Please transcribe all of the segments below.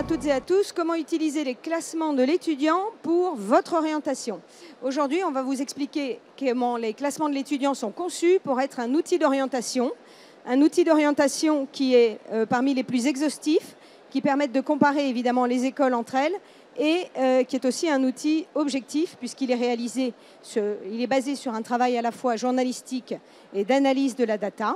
toutes et à tous, comment utiliser les classements de l'étudiant pour votre orientation. Aujourd'hui, on va vous expliquer comment les classements de l'étudiant sont conçus pour être un outil d'orientation qui est parmi les plus exhaustifs, qui permettent de comparer évidemment les écoles entre elles et qui est aussi un outil objectif puisqu'il est basé sur un travail à la fois journalistique et d'analyse de la data.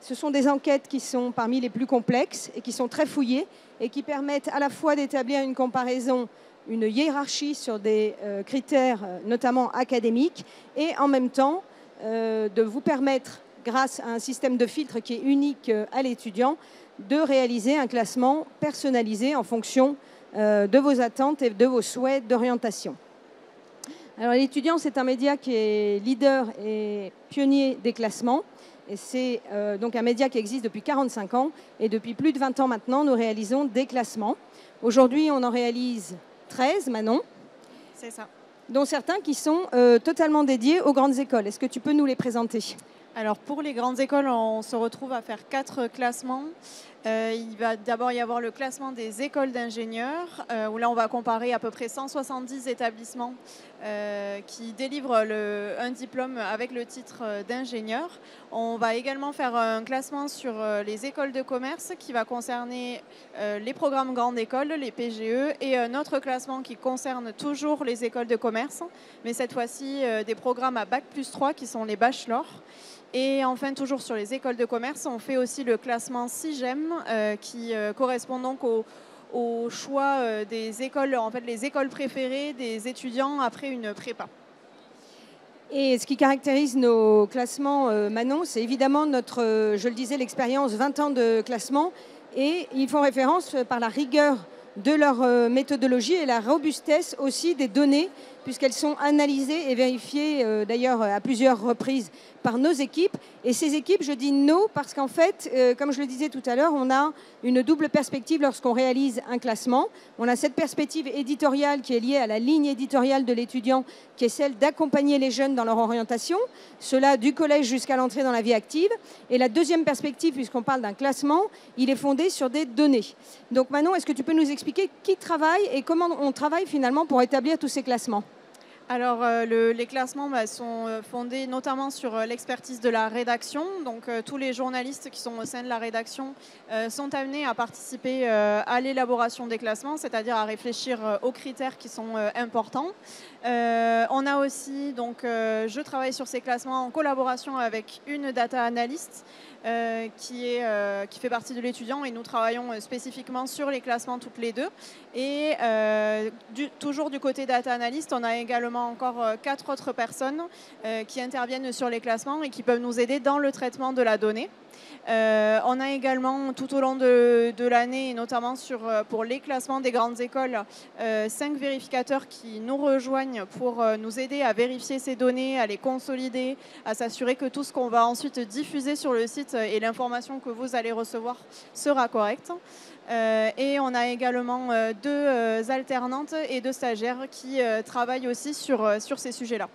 Ce sont des enquêtes qui sont parmi les plus complexes et qui sont très fouillées et qui permettent à la fois d'établir une comparaison, une hiérarchie sur des critères notamment académiques et en même temps de vous permettre, grâce à un système de filtre qui est unique à l'étudiant, de réaliser un classement personnalisé en fonction de vos attentes et de vos souhaits d'orientation. Alors l'étudiant, c'est un média qui est leader et pionnier des classements. Et c'est donc un média qui existe depuis 45 ans. Et depuis plus de 20 ans maintenant, nous réalisons des classements. Aujourd'hui, on en réalise 13, Manon. C'est ça. Dont certains qui sont totalement dédiés aux grandes écoles. Est-ce que tu peux nous les présenter ? Alors pour les grandes écoles, on se retrouve à faire 4 classements. Il va d'abord y avoir le classement des écoles d'ingénieurs, où là on va comparer à peu près 170 établissements qui délivrent un diplôme avec le titre d'ingénieur. On va également faire un classement sur les écoles de commerce qui va concerner les programmes grandes écoles, les PGE, et un autre classement qui concerne toujours les écoles de commerce, mais cette fois-ci des programmes à Bac+3 qui sont les bachelors. Et enfin, toujours sur les écoles de commerce, on fait aussi le classement SIGEM qui correspond donc au choix des écoles, en fait les écoles préférées des étudiants après une prépa. Et ce qui caractérise nos classements, Manon, c'est évidemment notre, je le disais, l'expérience 20 ans de classement. Et ils font référence par la rigueur de leur méthodologie et la robustesse aussi des données, puisqu'elles sont analysées et vérifiées d'ailleurs à plusieurs reprises par nos équipes. Et ces équipes, je dis nos, parce qu'en fait, comme je le disais tout à l'heure, on a une double perspective lorsqu'on réalise un classement. On a cette perspective éditoriale qui est liée à la ligne éditoriale de l'étudiant, qui est celle d'accompagner les jeunes dans leur orientation, cela du collège jusqu'à l'entrée dans la vie active. Et la deuxième perspective, puisqu'on parle d'un classement, il est fondé sur des données. Donc Manon, est-ce que tu peux nous expliquer qui travaille et comment on travaille finalement pour établir tous ces classements ? Alors, les classements sont fondés notamment sur l'expertise de la rédaction. Donc, tous les journalistes qui sont au sein de la rédaction sont amenés à participer à l'élaboration des classements, c'est-à-dire à réfléchir aux critères qui sont importants. On a aussi, donc, je travaille sur ces classements en collaboration avec une data analyst qui fait partie de l'étudiant, et nous travaillons spécifiquement sur les classements toutes les deux. Et toujours du côté data analyst, on a également encore 4 autres personnes qui interviennent sur les classements et qui peuvent nous aider dans le traitement de la donnée. On a également tout au long de l'année, et notamment pour les classements des grandes écoles, 5 vérificateurs qui nous rejoignent pour nous aider à vérifier ces données, à les consolider, à s'assurer que tout ce qu'on va ensuite diffuser sur le site et l'information que vous allez recevoir sera correcte. Et on a également 2 alternantes et 2 stagiaires qui travaillent aussi sur ces sujets-là.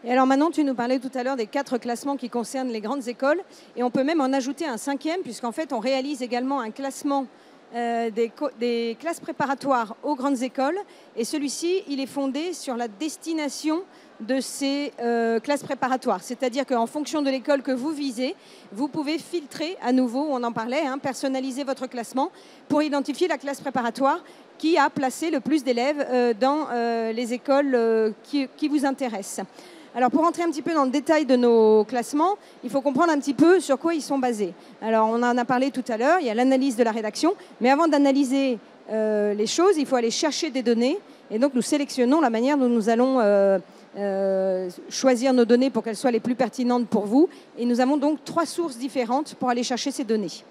Et alors maintenant, tu nous parlais tout à l'heure des 4 classements qui concernent les grandes écoles. Et on peut même en ajouter un 5e, puisqu'en fait, on réalise également un classement des classes préparatoires aux grandes écoles. Et celui-ci, il est fondé sur la destination de ces classes préparatoires. C'est-à-dire qu'en fonction de l'école que vous visez, vous pouvez filtrer, à nouveau, on en parlait, personnaliser votre classement pour identifier la classe préparatoire qui a placé le plus d'élèves dans les écoles qui vous intéressent. Alors, pour rentrer un petit peu dans le détail de nos classements, il faut comprendre un petit peu sur quoi ils sont basés. Alors, on en a parlé tout à l'heure, il y a l'analyse de la rédaction. Mais avant d'analyser les choses, il faut aller chercher des données. Et donc, nous sélectionnons la manière dont nous allons choisir nos données pour qu'elles soient les plus pertinentes pour vous. Et nous avons donc 3 sources différentes pour aller chercher ces données.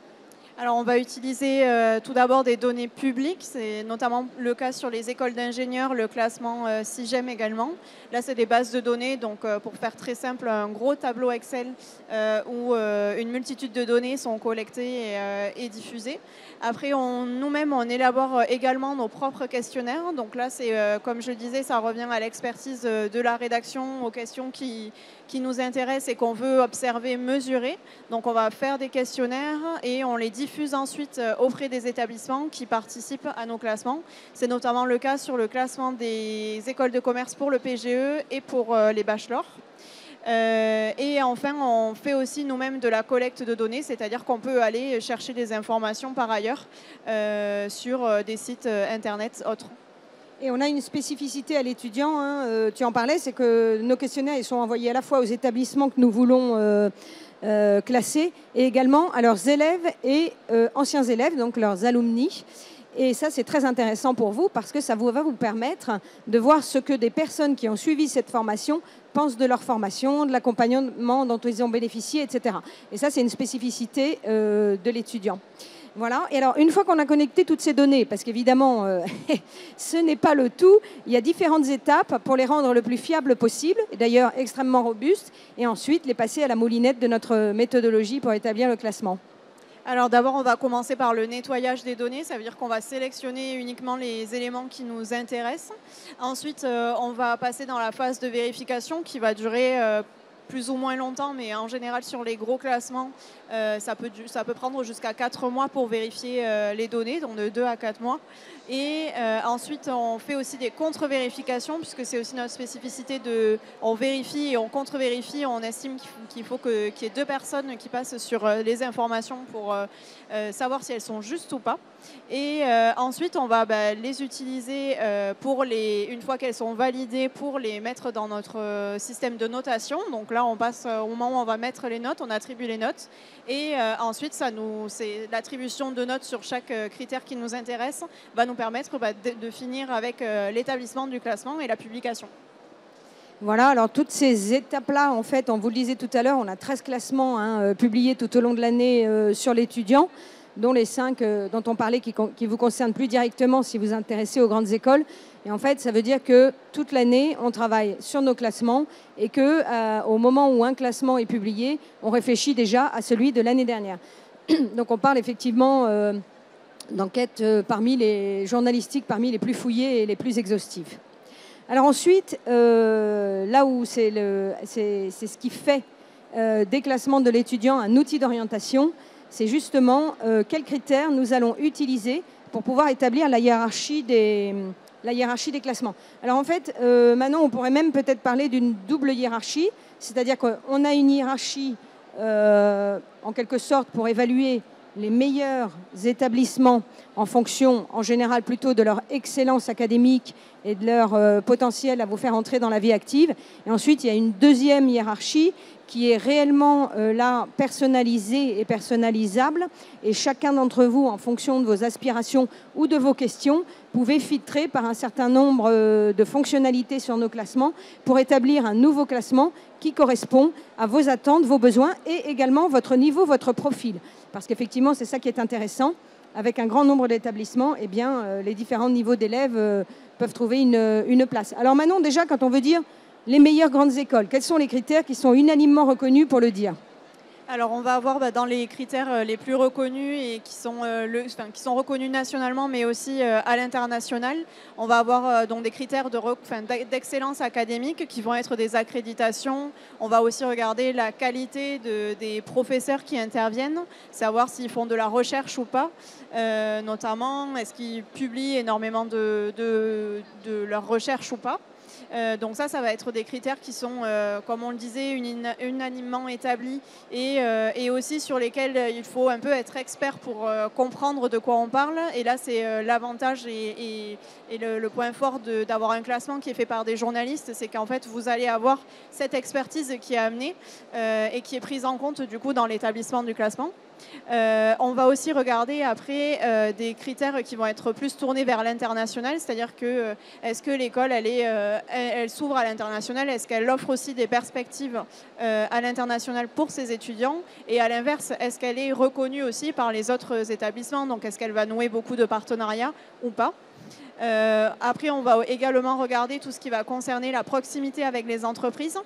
Alors, on va utiliser tout d'abord des données publiques. C'est notamment le cas sur les écoles d'ingénieurs, le classement SIGEM également. Là, c'est des bases de données. Donc, pour faire très simple, un gros tableau Excel où une multitude de données sont collectées et diffusées. Après, nous-mêmes, on élabore également nos propres questionnaires. Donc là, c'est, comme je le disais, ça revient à l'expertise de la rédaction, aux questions qui nous intéressent et qu'on veut observer, mesurer. Donc, on va faire des questionnaires et on les diffuse diffuse ensuite auprès des établissements qui participent à nos classements. C'est notamment le cas sur le classement des écoles de commerce pour le PGE et pour les bachelors. Et enfin, on fait aussi nous-mêmes de la collecte de données, c'est-à-dire qu'on peut aller chercher des informations par ailleurs sur des sites internet autres. Et on a une spécificité à l'étudiant, hein, tu en parlais, c'est que nos questionnaires ils sont envoyés à la fois aux établissements que nous voulons classer et également à leurs élèves et anciens élèves, donc leurs alumni. Et ça, c'est très intéressant pour vous parce que ça va vous permettre de voir ce que des personnes qui ont suivi cette formation pensent de leur formation, de l'accompagnement dont ils ont bénéficié, etc. Et ça, c'est une spécificité de l'étudiant. Voilà. Et alors, une fois qu'on a connecté toutes ces données, parce qu'évidemment, ce n'est pas le tout, il y a différentes étapes pour les rendre le plus fiables possible, et d'ailleurs extrêmement robustes, et ensuite les passer à la moulinette de notre méthodologie pour établir le classement. Alors d'abord, on va commencer par le nettoyage des données, ça veut dire qu'on va sélectionner uniquement les éléments qui nous intéressent. Ensuite, on va passer dans la phase de vérification qui va durer plus ou moins longtemps, mais en général sur les gros classements, ça peut prendre jusqu'à 4 mois pour vérifier les données, donc de 2 à 4 mois. Et ensuite, on fait aussi des contre-vérifications, puisque c'est aussi notre spécificité on vérifie et on contre-vérifie. On estime qu'il faut qu'il y ait 2 personnes qui passent sur les informations pour savoir si elles sont justes ou pas. Et ensuite, on va les utiliser une fois qu'elles sont validées, pour les mettre dans notre système de notation. Donc là, on passe au moment où on va mettre les notes, on attribue les notes. Et ensuite, c'est l'attribution de notes sur chaque critère qui nous intéresse va nous permettre de finir avec l'établissement du classement et la publication. Voilà, alors toutes ces étapes-là, en fait, on vous le disait tout à l'heure, on a 13 classements publiés tout au long de l'année sur l'étudiant, dont les 5 dont on parlait qui vous concernent plus directement si vous vous intéressez aux grandes écoles. Et en fait, ça veut dire que toute l'année, on travaille sur nos classements et qu'au moment où un classement est publié, on réfléchit déjà à celui de l'année dernière. Donc on parle effectivement d'enquêtes journalistiques parmi les plus fouillées et les plus exhaustives. Alors ensuite, là où c'est ce qui fait des classements de l'étudiant un outil d'orientation, c'est justement quels critères nous allons utiliser pour pouvoir établir la hiérarchie des classements. Alors en fait, maintenant, on pourrait même peut-être parler d'une double hiérarchie, c'est-à-dire qu'on a une hiérarchie en quelque sorte pour évaluer les meilleurs établissements en fonction, en général, plutôt de leur excellence académique et de leur potentiel à vous faire entrer dans la vie active. Et ensuite, il y a une deuxième hiérarchie qui est réellement là personnalisée et personnalisable. Et chacun d'entre vous, en fonction de vos aspirations ou de vos questions, pouvez filtrer par un certain nombre de fonctionnalités sur nos classements pour établir un nouveau classement qui correspond à vos attentes, vos besoins et également votre niveau, votre profil. Parce qu'effectivement, c'est ça qui est intéressant. Avec un grand nombre d'établissements, eh bien, les différents niveaux d'élèves peuvent trouver une place. Alors maintenant, déjà, quand on veut dire les meilleures grandes écoles, quels sont les critères qui sont unanimement reconnus pour le dire ? Alors on va avoir dans les critères les plus reconnus et qui sont reconnus nationalement mais aussi à l'international, on va avoir donc des critères d'excellence académique qui vont être des accréditations. On va aussi regarder la qualité des professeurs qui interviennent, savoir s'ils font de la recherche ou pas, notamment est-ce qu'ils publient énormément de leur recherche ou pas. Donc ça va être des critères qui sont, comme on le disait, unanimement établis et aussi sur lesquels il faut un peu être expert pour comprendre de quoi on parle. Et là, c'est l'avantage et le point fort d'avoir un classement qui est fait par des journalistes, c'est qu'en fait, vous allez avoir cette expertise qui est amenée et qui est prise en compte du coup dans l'établissement du classement. On va aussi regarder après des critères qui vont être plus tournés vers l'international, c'est-à-dire que est-ce que l'école elle s'ouvre à l'international, est-ce qu'elle offre aussi des perspectives à l'international pour ses étudiants, et à l'inverse, est-ce qu'elle est reconnue aussi par les autres établissements, donc est-ce qu'elle va nouer beaucoup de partenariats ou pas. Après, on va également regarder tout ce qui va concerner la proximité avec les entreprises.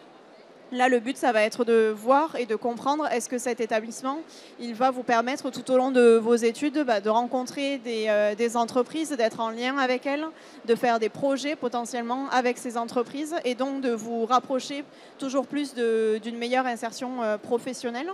Là, le but, ça va être de voir et de comprendre est-ce que cet établissement, il va vous permettre tout au long de vos études de rencontrer des entreprises, d'être en lien avec elles, de faire des projets potentiellement avec ces entreprises et donc de vous rapprocher toujours plus d'une meilleure insertion professionnelle.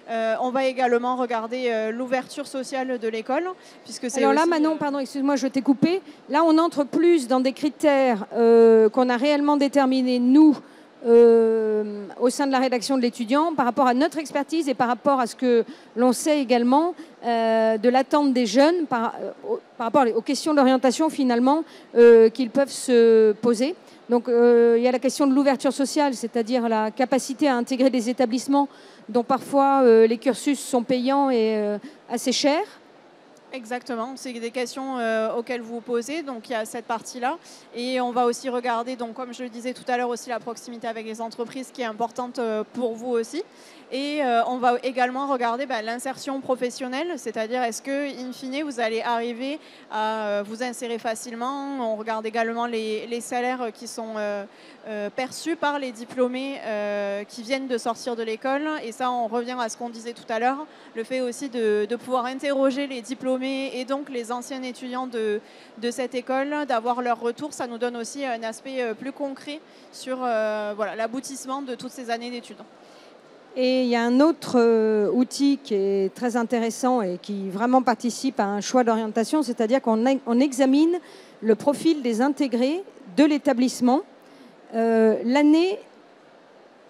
On va également regarder l'ouverture sociale de l'école, puisque c'est. Alors là, Manon, pardon, excuse-moi, je t'ai coupé. Là, on entre plus dans des critères qu'on a réellement déterminés, nous, au sein de la rédaction de l'étudiant, par rapport à notre expertise et par rapport à ce que l'on sait également de l'attente des jeunes, par rapport aux questions d'orientation finalement qu'ils peuvent se poser. Donc il y a la question de l'ouverture sociale, c'est-à-dire la capacité à intégrer des établissements dont parfois les cursus sont payants et assez chers. Exactement, c'est des questions auxquelles vous vous posez, donc il y a cette partie-là. Et on va aussi regarder, donc, comme je le disais tout à l'heure, aussi la proximité avec les entreprises qui est importante pour vous aussi. Et on va également regarder l'insertion professionnelle, c'est-à-dire est-ce que, in fine, vous allez arriver à vous insérer facilement. On regarde également les salaires qui sont perçus par les diplômés qui viennent de sortir de l'école. Et ça, on revient à ce qu'on disait tout à l'heure, le fait aussi de pouvoir interroger les diplômés et donc les anciens étudiants de cette école, d'avoir leur retour, ça nous donne aussi un aspect plus concret sur l'aboutissement de toutes ces années d'études. Et il y a un autre outil qui est très intéressant et qui vraiment participe à un choix d'orientation, c'est-à-dire qu'on examine le profil des intégrés de l'établissement l'année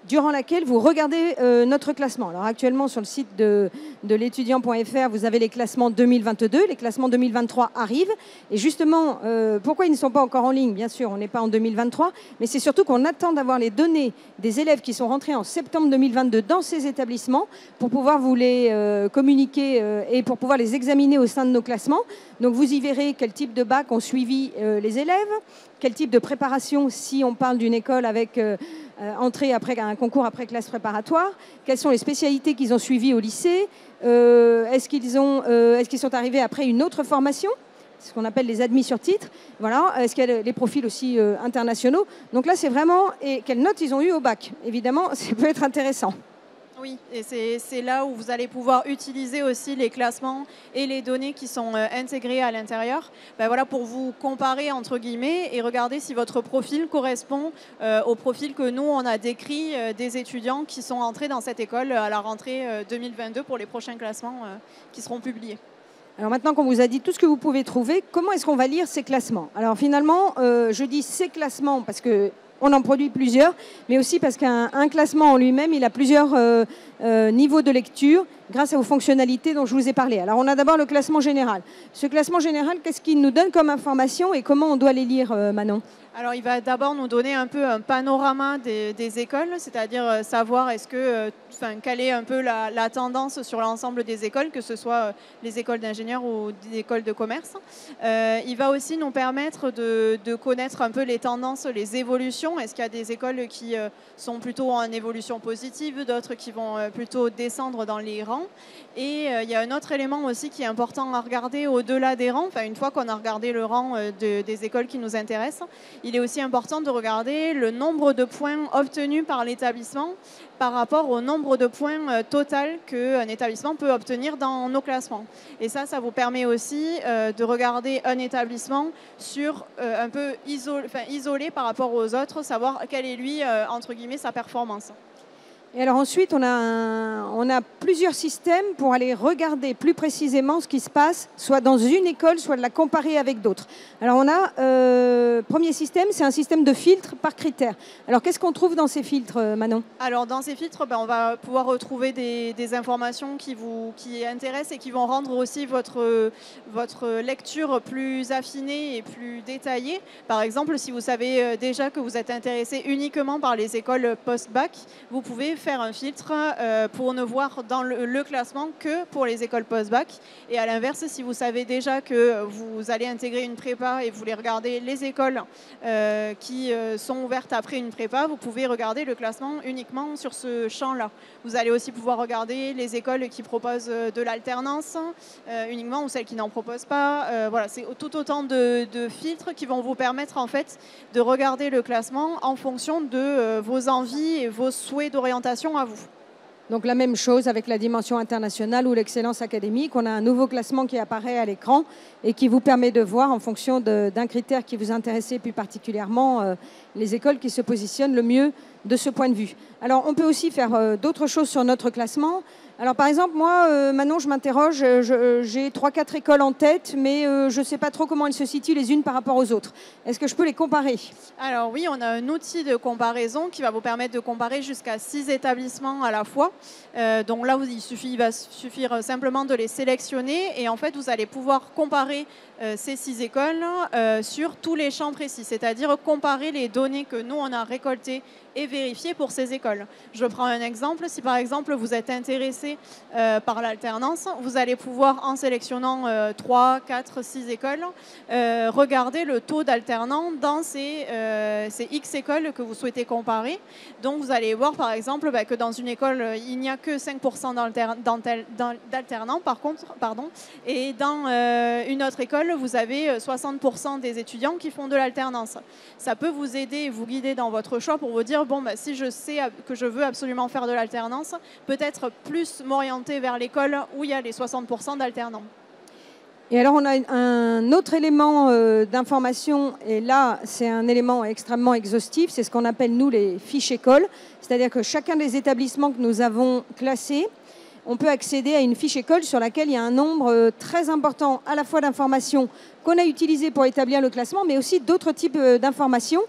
durant laquelle vous regardez notre classement. Alors actuellement, sur le site de l'étudiant.fr, vous avez les classements 2022, les classements 2023 arrivent. Et justement, pourquoi ils ne sont pas encore en ligne? Bien sûr, on n'est pas en 2023, mais c'est surtout qu'on attend d'avoir les données des élèves qui sont rentrés en septembre 2022 dans ces établissements pour pouvoir vous les communiquer et pour pouvoir les examiner au sein de nos classements. Donc vous y verrez quel type de bac ont suivi les élèves, quel type de préparation, si on parle d'une école avec entrée après un concours après classe préparatoire, quelles sont les spécialités qu'ils ont suivies au lycée, est-ce qu'ils sont arrivés après une autre formation, ce qu'on appelle les admis sur titre, voilà, est-ce qu'il y a les profils aussi internationaux. Donc là, c'est vraiment, et quelles notes ils ont eu au bac. Évidemment, ça peut être intéressant. Oui, et c'est là où vous allez pouvoir utiliser aussi les classements et les données qui sont intégrées à l'intérieur pour vous comparer entre guillemets et regarder si votre profil correspond au profil que nous, on a décrit des étudiants qui sont entrés dans cette école à la rentrée 2022 pour les prochains classements qui seront publiés. Alors maintenant qu'on vous a dit tout ce que vous pouvez trouver, comment est-ce qu'on va lire ces classements? Alors finalement, je dis ces classements parce que on en produit plusieurs, mais aussi parce qu'un classement en lui-même, il a plusieurs niveaux de lecture grâce aux fonctionnalités dont je vous ai parlé. Alors, on a d'abord le classement général. Ce classement général, qu'est-ce qu'il nous donne comme information et comment on doit les lire, Manon? Alors, il va d'abord nous donner un peu un panorama des écoles, c'est-à-dire savoir quelle est un peu la tendance sur l'ensemble des écoles, que ce soit les écoles d'ingénieurs ou des écoles de commerce. Il va aussi nous permettre de connaître un peu les tendances, les évolutions. Est-ce qu'il y a des écoles qui sont plutôt en évolution positive, d'autres qui vont plutôt descendre dans les rangs? Et il y a un autre élément aussi qui est important à regarder au-delà des rangs. Une fois qu'on a regardé le rang des écoles qui nous intéressent, il est aussi important de regarder le nombre de points obtenus par l'établissement par rapport au nombre de points total qu'un établissement peut obtenir dans nos classements. Et ça vous permet aussi de regarder un établissement sur un peu isolé par rapport aux autres, savoir quelle est lui, entre guillemets, sa performance. Et alors ensuite, on a plusieurs systèmes pour aller regarder plus précisément ce qui se passe, soit dans une école, soit de la comparer avec d'autres. Alors on a, premier système, c'est un système de filtres par critères. Alors qu'est-ce qu'on trouve dans ces filtres, Manon? Alors dans ces filtres, on va pouvoir retrouver des informations qui intéressent et qui vont rendre aussi votre lecture plus affinée et plus détaillée. Par exemple, si vous savez déjà que vous êtes intéressé uniquement par les écoles post-bac, vous pouvez faire un filtre pour ne voir dans le classement que pour les écoles post-bac. Et à l'inverse, si vous savez déjà que vous allez intégrer une prépa et vous voulez regarder les écoles qui sont ouvertes après une prépa, vous pouvez regarder le classement uniquement sur ce champ-là. Vous allez aussi pouvoir regarder les écoles qui proposent de l'alternance uniquement ou celles qui n'en proposent pas. Voilà, c'est tout autant de filtres qui vont vous permettre en fait de regarder le classement en fonction de vos envies et vos souhaits d'orientation à vous. Donc la même chose avec la dimension internationale ou l'excellence académique. On a un nouveau classement qui apparaît à l'écran et qui vous permet de voir en fonction d'un critère qui vous intéresse plus particulièrement les écoles qui se positionnent le mieux de ce point de vue. Alors on peut aussi faire d'autres choses sur notre classement. Alors par exemple, moi, maintenant je m'interroge, j'ai 3-4 écoles en tête, mais je ne sais pas trop comment elles se situent les unes par rapport aux autres. Est-ce que je peux les comparer? Alors oui, on a un outil de comparaison qui va vous permettre de comparer jusqu'à 6 établissements à la fois. Donc là, il va suffire simplement de les sélectionner et en fait, vous allez pouvoir comparer ces 6 écoles sur tous les champs précis, c'est-à-dire comparer les données que nous, on a récoltées et vérifiées pour ces écoles. Je prends un exemple. Si par exemple, vous êtes intéressé par l'alternance, vous allez pouvoir, en sélectionnant 3, 4, 6 écoles, regarder le taux d'alternants dans ces X écoles que vous souhaitez comparer. Donc, vous allez voir, par exemple, que dans une école, il n'y a que 5% d'alternants, et dans une autre école, vous avez 60% des étudiants qui font de l'alternance. Ça peut vous aider et vous guider dans votre choix pour vous dire, bon, si je sais que je veux absolument faire de l'alternance, peut-être plus m'orienter vers l'école où il y a les 60% d'alternants. Et alors, on a un autre élément d'information, et là, c'est un élément extrêmement exhaustif, c'est ce qu'on appelle, nous, les fiches écoles. C'est-à-dire que chacun des établissements que nous avons classés, on peut accéder à une fiche école sur laquelle il y a un nombre très important à la fois d'informations qu'on a utilisées pour établir le classement, mais aussi d'autres types d'informations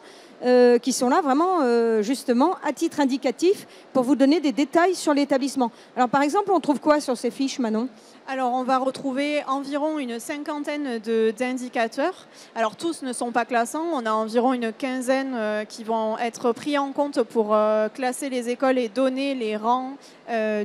qui sont là vraiment justement à titre indicatif pour vous donner des détails sur l'établissement. Alors par exemple, on trouve quoi sur ces fiches, Manon ? Alors, on va retrouver environ une 50aine d'indicateurs. Alors, tous ne sont pas classants. On a environ une 15aine qui vont être pris en compte pour classer les écoles et donner les rangs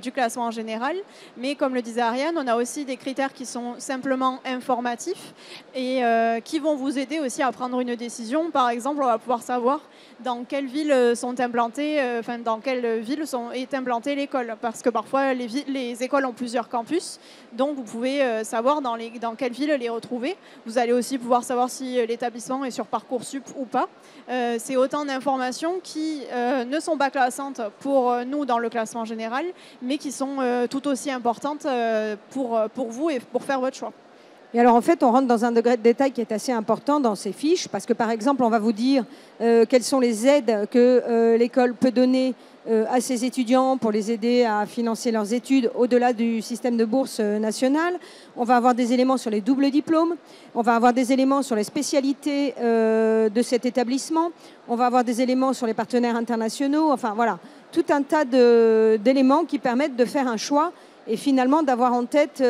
du classement en général. Mais comme le disait Ariane, on a aussi des critères qui sont simplement informatifs et qui vont vous aider aussi à prendre une décision. Par exemple, on va pouvoir savoir dans quelle ville sont implantées, dans quelle ville est implantée l'école. Parce que parfois, les écoles ont plusieurs campus. Donc, vous pouvez savoir dans quelle ville les retrouver. Vous allez aussi pouvoir savoir si l'établissement est sur Parcoursup ou pas. C'est autant d'informations qui ne sont pas classantes pour nous dans le classement général, mais qui sont tout aussi importantes pour vous et pour faire votre choix. Et alors, en fait, on rentre dans un degré de détail qui est assez important dans ces fiches, parce que, par exemple, on va vous dire quelles sont les aides que l'école peut donner à ses étudiants pour les aider à financer leurs études au-delà du système de bourse national. On va avoir des éléments sur les doubles diplômes. On va avoir des éléments sur les spécialités de cet établissement. On va avoir des éléments sur les partenaires internationaux. Enfin, voilà, tout un tas d'éléments qui permettent de faire un choix et finalement d'avoir en tête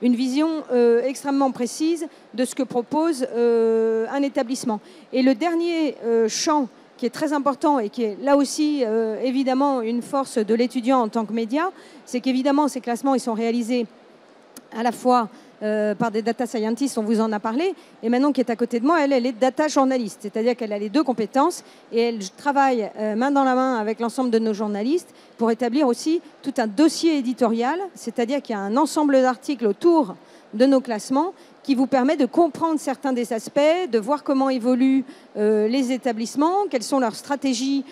une vision extrêmement précise de ce que propose un établissement. Et le dernier champ qui est très important et qui est là aussi évidemment une force de l'étudiant en tant que média, c'est qu'évidemment ces classements ils sont réalisés à la fois par des data scientists, on vous en a parlé, et Manon qui est à côté de moi, elle est data journaliste, c'est-à-dire qu'elle a les deux compétences et elle travaille main dans la main avec l'ensemble de nos journalistes pour établir aussi tout un dossier éditorial, c'est-à-dire qu'il y a un ensemble d'articles autour de nos classements qui vous permet de comprendre certains des aspects, de voir comment évoluent les établissements, quelles sont leurs stratégies,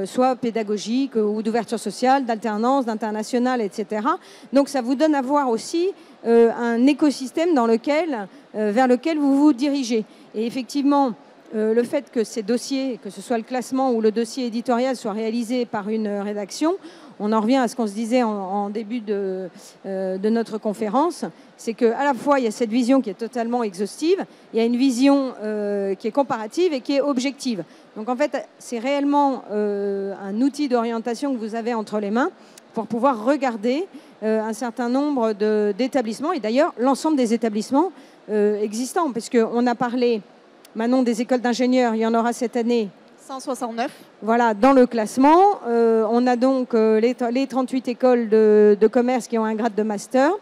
soit pédagogiques ou d'ouverture sociale, d'alternance, d'international, etc. Donc ça vous donne à voir aussi un écosystème vers lequel vous vous dirigez. Et effectivement, le fait que ces dossiers, que ce soit le classement ou le dossier éditorial, soient réalisés par une rédaction, on en revient à ce qu'on se disait en début de notre conférence, c'est qu'à la fois, il y a cette vision qui est totalement exhaustive, il y a une vision qui est comparative et qui est objective. Donc en fait, c'est réellement un outil d'orientation que vous avez entre les mains pour pouvoir regarder un certain nombre d'établissements, et d'ailleurs l'ensemble des établissements existants, parce qu'on a parlé, Manon, des écoles d'ingénieurs, il y en aura cette année 169. Voilà, dans le classement, on a donc les 38 écoles de commerce qui ont un grade de master.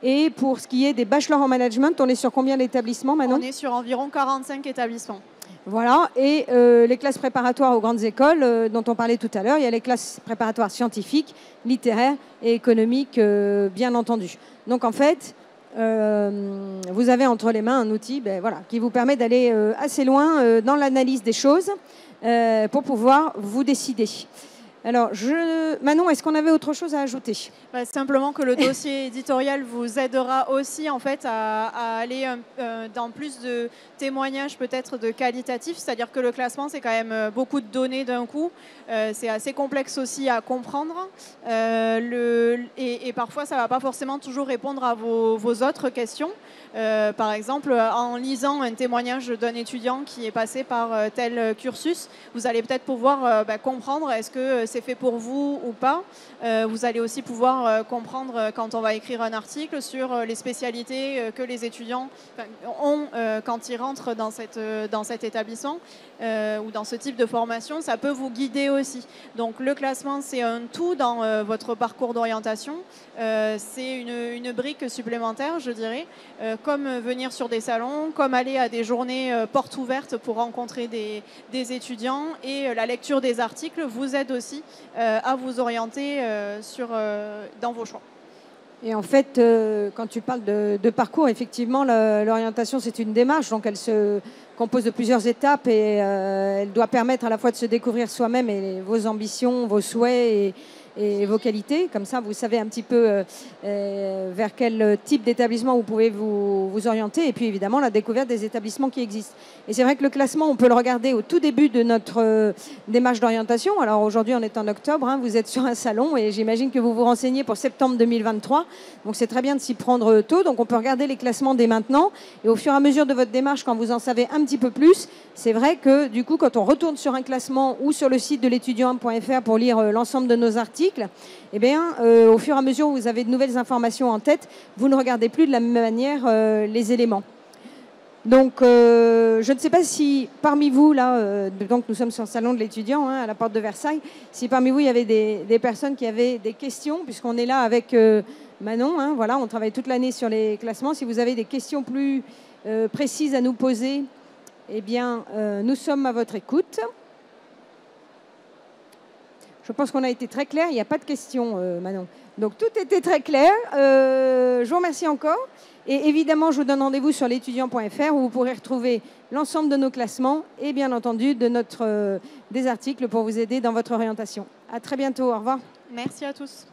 Et pour ce qui est des bachelors en management, on est sur combien d'établissements maintenant? On est sur environ 45 établissements. Voilà, et les classes préparatoires aux grandes écoles dont on parlait tout à l'heure, il y a les classes préparatoires scientifiques, littéraires et économiques, bien entendu. Donc en fait, vous avez entre les mains un outil voilà, qui vous permet d'aller assez loin dans l'analyse des choses pour pouvoir vous décider. Alors, Manon, est-ce qu'on avait autre chose à ajouter? Simplement que le dossier éditorial vous aidera aussi en fait à aller dans plus de témoignages peut-être de qualitatifs, c'est-à-dire que le classement c'est quand même beaucoup de données d'un coup, c'est assez complexe aussi à comprendre et parfois ça ne va pas forcément toujours répondre à vos autres questions. Par exemple, en lisant un témoignage d'un étudiant qui est passé par tel cursus, vous allez peut-être pouvoir comprendre est-ce que c'est fait pour vous ou pas. Vous allez aussi pouvoir comprendre quand on va écrire un article sur les spécialités que les étudiants ont quand ils rentrent dans cet établissement ou dans ce type de formation. Ça peut vous guider aussi. Donc le classement, c'est un tout dans votre parcours d'orientation. C'est une brique supplémentaire, je dirais, comme venir sur des salons, comme aller à des journées portes ouvertes pour rencontrer des étudiants. Et la lecture des articles vous aide aussi à vous orienter dans vos choix. Et en fait, quand tu parles de parcours, effectivement, l'orientation, c'est une démarche. Donc, elle se compose de plusieurs étapes et elle doit permettre à la fois de se découvrir soi-même et vos ambitions, vos souhaits et vos qualités. Comme ça, vous savez un petit peu vers quel type d'établissement vous pouvez vous orienter. Et puis, évidemment, la découverte des établissements qui existent. Et c'est vrai que le classement, on peut le regarder au tout début de notre démarche d'orientation. Alors, aujourd'hui, on est en octobre. Hein, vous êtes sur un salon et j'imagine que vous vous renseignez pour septembre 2023. Donc, c'est très bien de s'y prendre tôt. Donc, on peut regarder les classements dès maintenant. Et au fur et à mesure de votre démarche, quand vous en savez un petit peu plus, c'est vrai que, du coup, quand on retourne sur un classement ou sur le site de l'étudiant.fr pour lire l'ensemble de nos articles, eh bien, au fur et à mesure où vous avez de nouvelles informations en tête, vous ne regardez plus de la même manière les éléments. Donc, je ne sais pas si parmi vous, là, donc nous sommes sur le salon de l'étudiant, hein, à la porte de Versailles, si parmi vous, il y avait des personnes qui avaient des questions, puisqu'on est là avec Manon, hein, voilà, on travaille toute l'année sur les classements. Si vous avez des questions plus précises à nous poser, eh bien, nous sommes à votre écoute. Je pense qu'on a été très clair. Il n'y a pas de questions, Manon. Donc, tout était très clair. Je vous remercie encore. Et évidemment, je vous donne rendez-vous sur l'étudiant.fr où vous pourrez retrouver l'ensemble de nos classements et bien entendu des articles pour vous aider dans votre orientation. À très bientôt. Au revoir. Merci à tous.